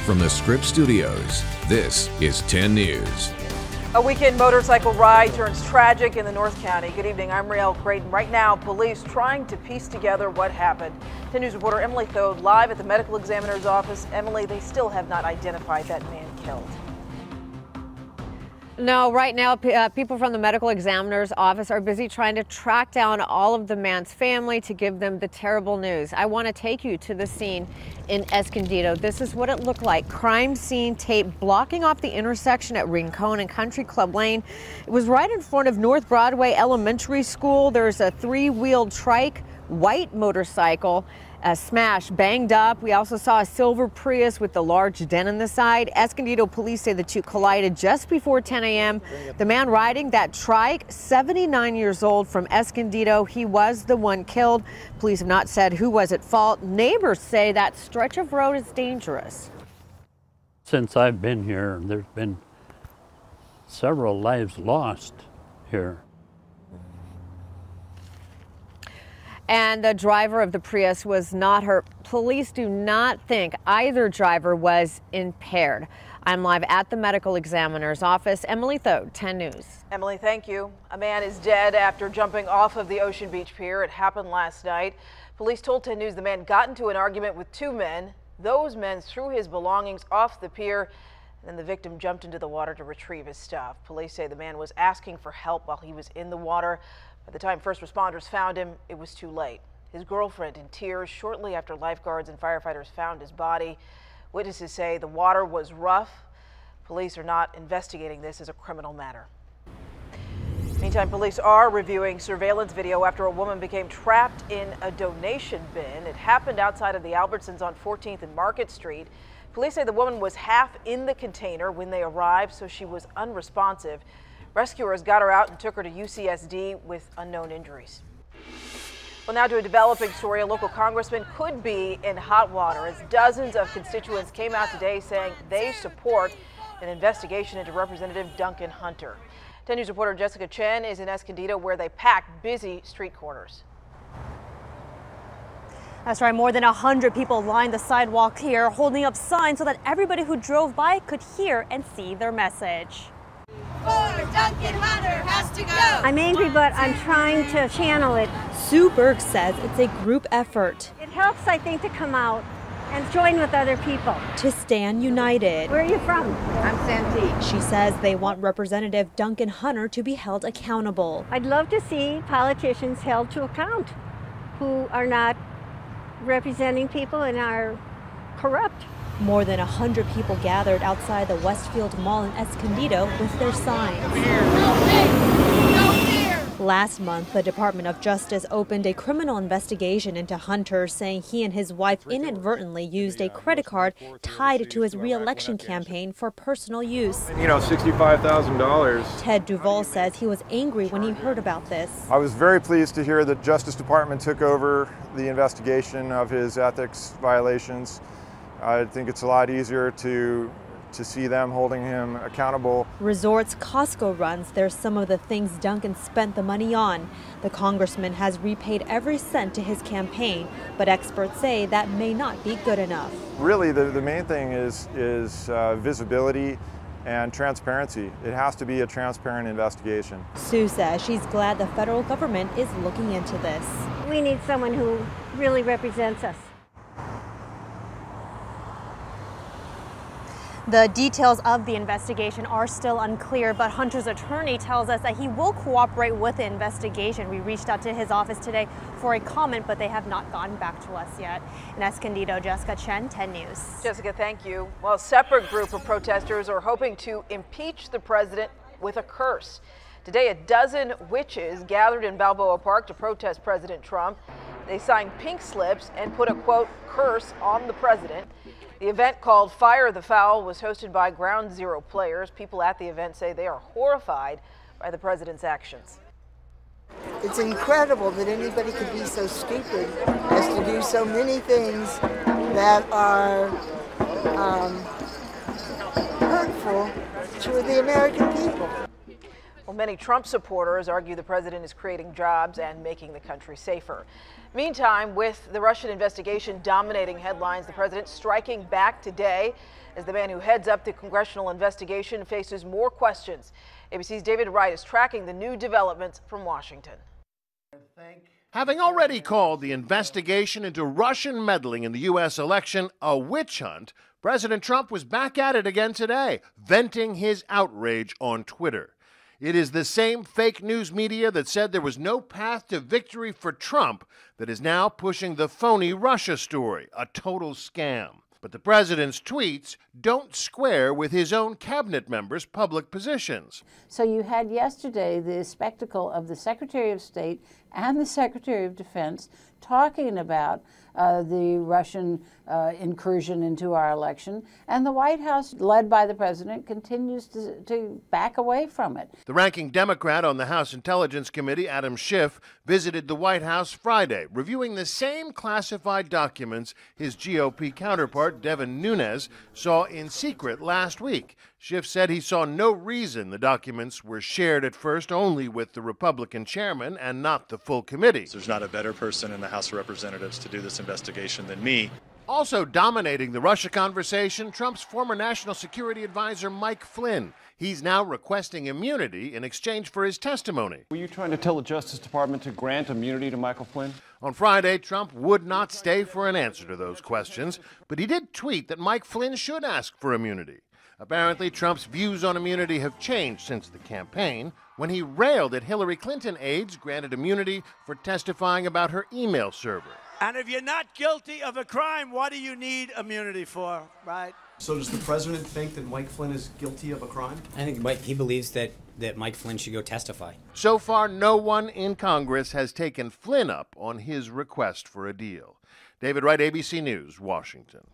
From the Scripps Studios, this is 10 News. A weekend motorcycle ride turns tragic in the North County. Good evening, I'm Riel Creighton. Right now, police trying to piece together what happened. 10 News reporter Emily Thode live at the medical examiner's office. Emily, they still have not identified that man killed. No, right now, people from the medical examiner's office are busy trying to track down all of the man's family to give them the terrible news. I want to take you to the scene in Escondido. This is what it looked like. Crime scene tape blocking off the intersection at Rincon and Country Club Lane. It was right in front of North Broadway Elementary School. There's a three-wheeled trike, white motorcycle, smashed, banged up. We also saw a silver Prius with the large dent in the side. Escondido police say the two collided just before 10 a.m. The man riding that trike, 79 years old, from Escondido, he was the one killed. Police have not said who was at fault. Neighbors say that stretch of road is dangerous. Since I've been here, there's been several lives lost here. And the driver of the Prius was not hurt. Police do not think either driver was impaired. I'm live at the medical examiner's office. Emily Thode, 10 News. Emily, thank you. A man is dead after jumping off of the Ocean Beach pier. It happened last night. Police told 10 News the man got into an argument with two men. Those men threw his belongings off the pier, and then the victim jumped into the water to retrieve his stuff. Police say the man was asking for help while he was in the water. By the time first responders found him, it was too late. His girlfriend in tears shortly after lifeguards and firefighters found his body. Witnesses say the water was rough. Police are not investigating this as a criminal matter. Meantime, police are reviewing surveillance video after a woman became trapped in a donation bin. It happened outside of the Albertsons on 14th and Market Street. Police say the woman was half in the container when they arrived, so she was unresponsive. Rescuers got her out and took her to UCSD with unknown injuries. Well, now to a developing story. A local congressman could be in hot water as dozens of constituents came out today saying they support an investigation into Representative Duncan Hunter. 10 News reporter Jessica Chen is in Escondido, where they packed busy street corners. That's right. More than 100 people lined the sidewalk here, holding up signs so that everybody who drove by could hear and see their message. Duncan Hunter has to go. I'm angry, but I'm trying to channel it. Sue Berg says it's a group effort. It helps, I think, to come out and join with other people. To stand united. Where are you from? I'm Santee. She says they want Representative Duncan Hunter to be held accountable. I'd love to see politicians held to account who are not representing people and are corrupt. More than 100 people gathered outside the Westfield Mall in Escondido with their signs. Last month, the Department of Justice opened a criminal investigation into Hunter, saying he and his wife inadvertently used a credit card tied to his re-election campaign for personal use. You know, $65,000. Ted Duvall says he was angry when he heard about this. I was very pleased to hear that the Justice Department took over the investigation of his ethics violations. I think it's a lot easier to see them holding him accountable. Resorts, Costco runs, they're some of the things Duncan spent the money on. The congressman has repaid every cent to his campaign, but experts say that may not be good enough. Really, the main thing is visibility and transparency. It has to be a transparent investigation. Sue says she's glad the federal government is looking into this. We need someone who really represents us. The details of the investigation are still unclear, but Hunter's attorney tells us that he will cooperate with the investigation. We reached out to his office today for a comment, but they have not gotten back to us yet. In Escondido, Jessica Chen, 10 News. Jessica, thank you. Well, a separate group of protesters are hoping to impeach the president with a curse. Today, a dozen witches gathered in Balboa Park to protest President Trump. They signed pink slips and put a, quote, curse on the president. The event, called Fire the Fowl, was hosted by Ground Zero players. People at the event say they are horrified by the president's actions. It's incredible that anybody could be so stupid as to do so many things that are hurtful to the American people. Well, many Trump supporters argue the president is creating jobs and making the country safer. Meantime, with the Russian investigation dominating headlines, the president striking back today as the man who heads up the congressional investigation faces more questions. ABC's David Wright is tracking the new developments from Washington. Having already called the investigation into Russian meddling in the U.S. election a witch hunt, President Trump was back at it again today, venting his outrage on Twitter. It is the same fake news media that said there was no path to victory for Trump that is now pushing the phony Russia story, a total scam. But the president's tweets don't square with his own cabinet members' public positions. So you had yesterday the spectacle of the Secretary of State and the Secretary of Defense talking about the Russian incursion into our election, and the White House, led by the president, continues to back away from it. The ranking Democrat on the House Intelligence Committee, Adam Schiff, visited the White House Friday, reviewing the same classified documents his GOP counterpart, Devin Nunes, saw in secret last week. Schiff said he saw no reason the documents were shared at first only with the Republican chairman and not the full committee. There's not a better person in the House of Representatives to do this investigation than me. Also dominating the Russia conversation, Trump's former national security advisor Mike Flynn. He's now requesting immunity in exchange for his testimony. Were you trying to tell the Justice Department to grant immunity to Michael Flynn? On Friday, Trump would not stay for an answer to those questions, but he did tweet that Mike Flynn should ask for immunity. Apparently, Trump's views on immunity have changed since the campaign, when he railed at Hillary Clinton aides granted immunity for testifying about her email server. And if you're not guilty of a crime, what do you need immunity for, right? So does the president think that Mike Flynn is guilty of a crime? I think he believes that Mike Flynn should go testify. So far, no one in Congress has taken Flynn up on his request for a deal. David Wright, ABC News, Washington.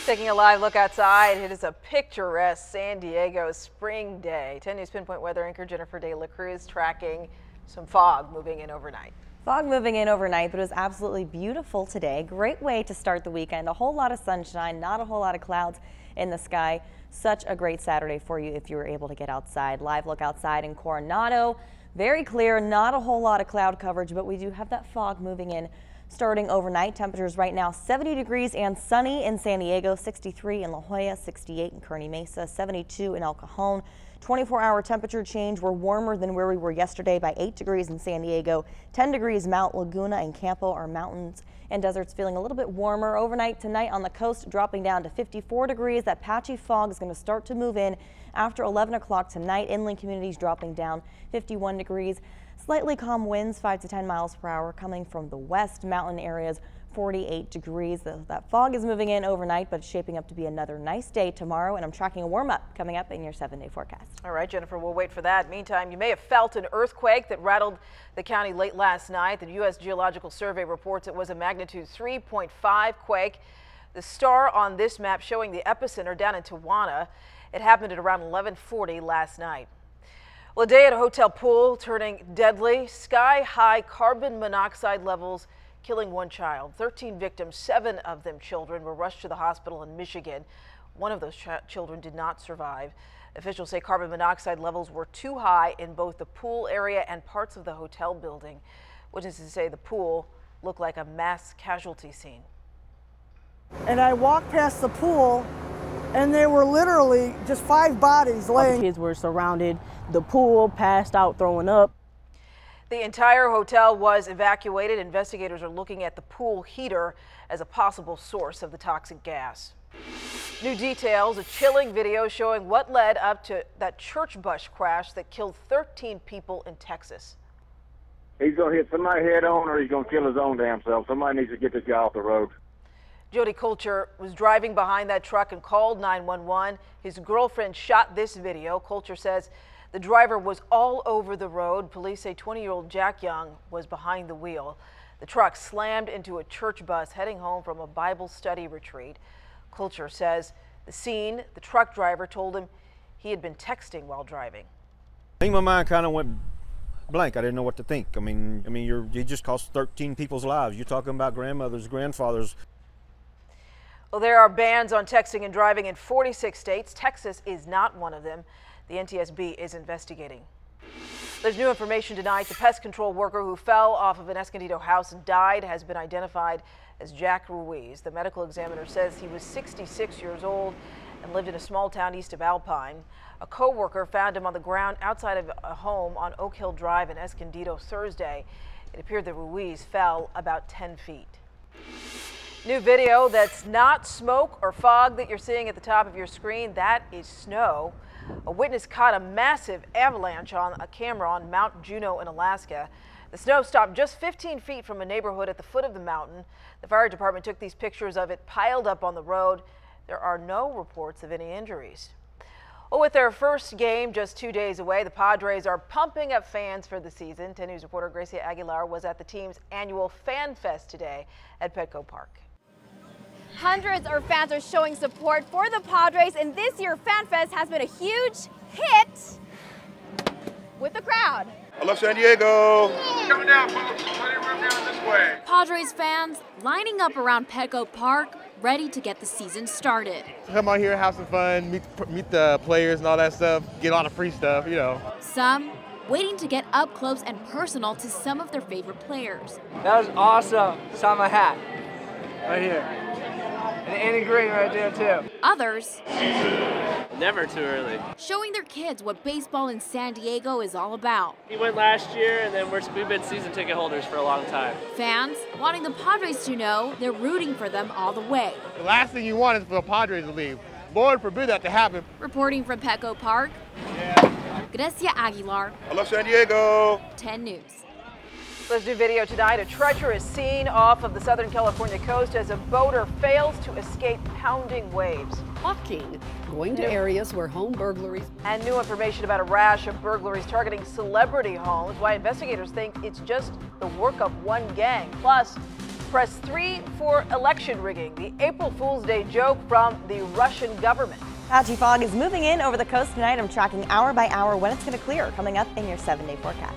Taking a live look outside, it is a picturesque San Diego spring day. 10 News Pinpoint weather anchor Jennifer De La Cruz tracking some fog moving in overnight. Fog moving in overnight, but it was absolutely beautiful today. Great way to start the weekend. A whole lot of sunshine, not a whole lot of clouds in the sky. Such a great Saturday for you if you were able to get outside. Live look outside in Coronado. Very clear, not a whole lot of cloud coverage, but we do have that fog moving in starting overnight. Temperatures right now 70 degrees and sunny in San Diego, 63 in La Jolla, 68 in Kearney Mesa, 72 in El Cajon. 24-hour temperature change. We're warmer than where we were yesterday by 8 degrees in San Diego, 10 degrees Mount Laguna and Campo. Our mountains and deserts feeling a little bit warmer. Overnight tonight on the coast dropping down to 54 degrees. That patchy fog is going to start to move in after 11 o'clock tonight. Inland communities dropping down 51 degrees. Slightly calm winds 5 to 10 miles per hour coming from the west. Mountain areas 48 degrees. That fog is moving in overnight, but it's shaping up to be another nice day tomorrow. And I'm tracking a warm up coming up in your 7-day forecast. All right, Jennifer, we'll wait for that. Meantime, you may have felt an earthquake that rattled the county late last night. The U.S. Geological Survey reports it was a magnitude 3.5 quake. The star on this map showing the epicenter down in Tijuana. It happened at around 11:40 last night. Well, a day at a hotel pool turning deadly. Sky-high carbon monoxide levels killing one child. 13 victims, 7 of them children, were rushed to the hospital in Michigan. One of those children did not survive. Officials say carbon monoxide levels were too high in both the pool area and parts of the hotel building. Witnesses say the pool looked like a mass casualty scene. And I walked past the pool, and there were literally just 5 bodies laying. Kids were surrounded the pool, passed out, throwing up. The entire hotel was evacuated. Investigators are looking at the pool heater as a possible source of the toxic gas. New details, a chilling video showing what led up to that church bus crash that killed 13 people in Texas. He's going to hit somebody head on, or he's going to kill his own damn self. Somebody needs to get this guy off the road. Jody Coulter was driving behind that truck and called 911. His girlfriend shot this video. Coulter says the driver was all over the road. Police say 20-year-old Jack Young was behind the wheel. The truck slammed into a church bus heading home from a Bible study retreat. Coulter says the scene, the truck driver told him he had been texting while driving. I think my mind kind of went blank. I didn't know what to think. I mean, you just cost 13 people's lives. You're talking about grandmothers, grandfathers. Well, there are bans on texting and driving in 46 states. Texas is not one of them. The NTSB is investigating. There's new information tonight. The pest control worker who fell off of an Escondido house and died has been identified as Jack Ruiz. The medical examiner says he was 66 years old and lived in a small town east of Alpine. A co-worker found him on the ground outside of a home on Oak Hill Drive in Escondido Thursday. It appeared that Ruiz fell about 10 feet. New video that's not smoke or fog that you're seeing at the top of your screen. That is snow. A witness caught a massive avalanche on a camera on Mount Juneau in Alaska. The snow stopped just 15 feet from a neighborhood at the foot of the mountain. The fire department took these pictures of it piled up on the road. There are no reports of any injuries. Well, with their first game just 2 days away, the Padres are pumping up fans for the season. 10 News reporter Gracia Aguilar was at the team's annual Fan Fest today at Petco Park. Hundreds of fans are showing support for the Padres, and this year Fan Fest has been a huge hit with the crowd. I love San Diego. Coming down, folks. Plenty of room down this way. Padres fans lining up around Petco Park, ready to get the season started. Come out here, have some fun, meet the players and all that stuff, get a lot of free stuff, you know. Some waiting to get up close and personal to some of their favorite players. That was awesome. Saw my hat right here. And Andy Green right there too. Others never too early. Showing their kids what baseball in San Diego is all about. He went last year, and then we've been season ticket holders for a long time. Fans wanting the Padres to know they're rooting for them all the way. The last thing you want is for the Padres to leave. Lord forbid that to happen. Reporting from Petco Park, Gracia Aguilar. I love San Diego. 10 News. There's new video tonight. A treacherous scene off of the Southern California coast as a boater fails to escape pounding waves. Walking, going to areas where home burglaries. And new information about a rash of burglaries targeting celebrity homes. Why investigators think it's just the work of one gang. Plus, press 3 for election rigging. The April Fool's Day joke from the Russian government. Patchy fog is moving in over the coast tonight. I'm tracking hour by hour when it's going to clear, coming up in your 7-day forecast.